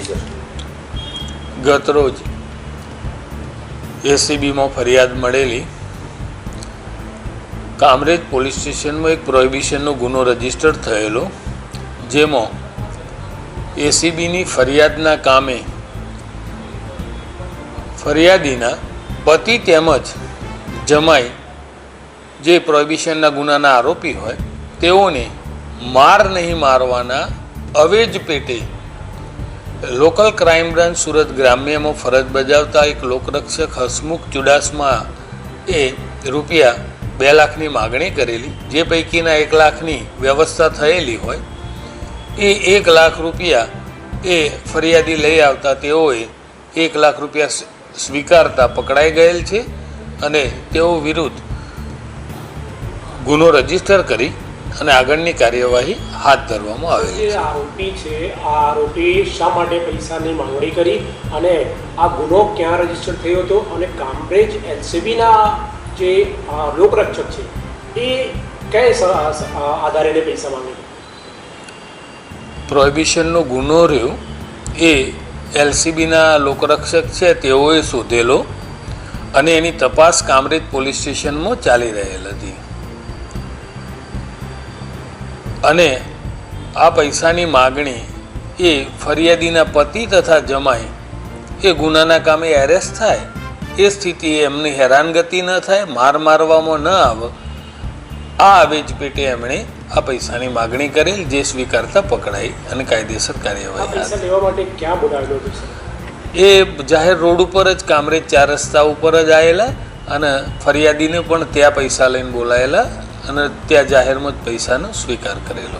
જી sir. ગતરોજ એસીબીમાં ફરિયાદ મળેલી કામરેજ પોલીસ સ્ટેશનમાં એક પ્રોહિબિશનનો ગુનો રજીસ્ટર થયેલો, જેમાં એસીબીની ફરિયાદના કામે ફરિયાદીના પતિ તેમજ જમાઈ જે પ્રોહિબિશનના ગુનાના આરોપી હોય તેઓને માર નહીં મારવાના અવેજ પેટે લોકલ ક્રાઇમ બ્રાન્ચ સુરત ગ્રામ્યમાં ફરજ બજાવતા એક લોકરક્ષક હસમુખ ચુડાસમા એ રૂપિયા 2 લાખની માગણી કરેલી, જે પૈકીના 1 લાખની વ્યવસ્થા થયેલી હોય એ 1 લાખ રૂપિયા એ ફરિયાદી લઈ આવતા તેઓએ 1 લાખ રૂપિયા સ્વીકારતા પકડાઈ ગયેલ છે અને તેઓ વિરુદ્ધ ગુનો રજીસ્ટર કરી અને આગળની કાર્યવાહી હાથ ધરવામાં આવેલી છે. આરોપી છે, આ આરોપી શા માટે પૈસાની માંગણી કરી અને આ ગુનો ક્યાં રજીસ્ટર થયો હતો અને કામરેજ એલસીબીના જે લોકરક્ષક છે એ કયા આધારે પૈસા માંગે? પ્રોહિબિશનનો ગુનો રહ્યો એ એલસીબીના લોકરક્ષક છે તેઓએ શોધેલો અને એની તપાસ કામરેજ પોલીસ સ્ટેશનમાં ચાલી રહેલ હતી અને આ પૈસાની માગણી એ ફરિયાદીના પતિ તથા જમાઈ એ ગુનાના કામે એરેસ્ટ થાય એ સ્થિતિએ એમની હેરાનગતિ ન થાય, માર મારવામાં ન આવે, આ આવેજ પેટે એમણે આ પૈસાની માગણી કરેલ, જે સ્વીકારતા પકડાઈ અને કાયદેસર કાર્યવાહી એ જાહેર રોડ ઉપર જ કામરેજ 4 રસ્તા ઉપર જ આવેલા અને ફરિયાદીને પણ ત્યાં પૈસા લઈને બોલાયેલા અને ત્યાં જાહેરમાં જ પૈસાનો સ્વીકાર કરેલો.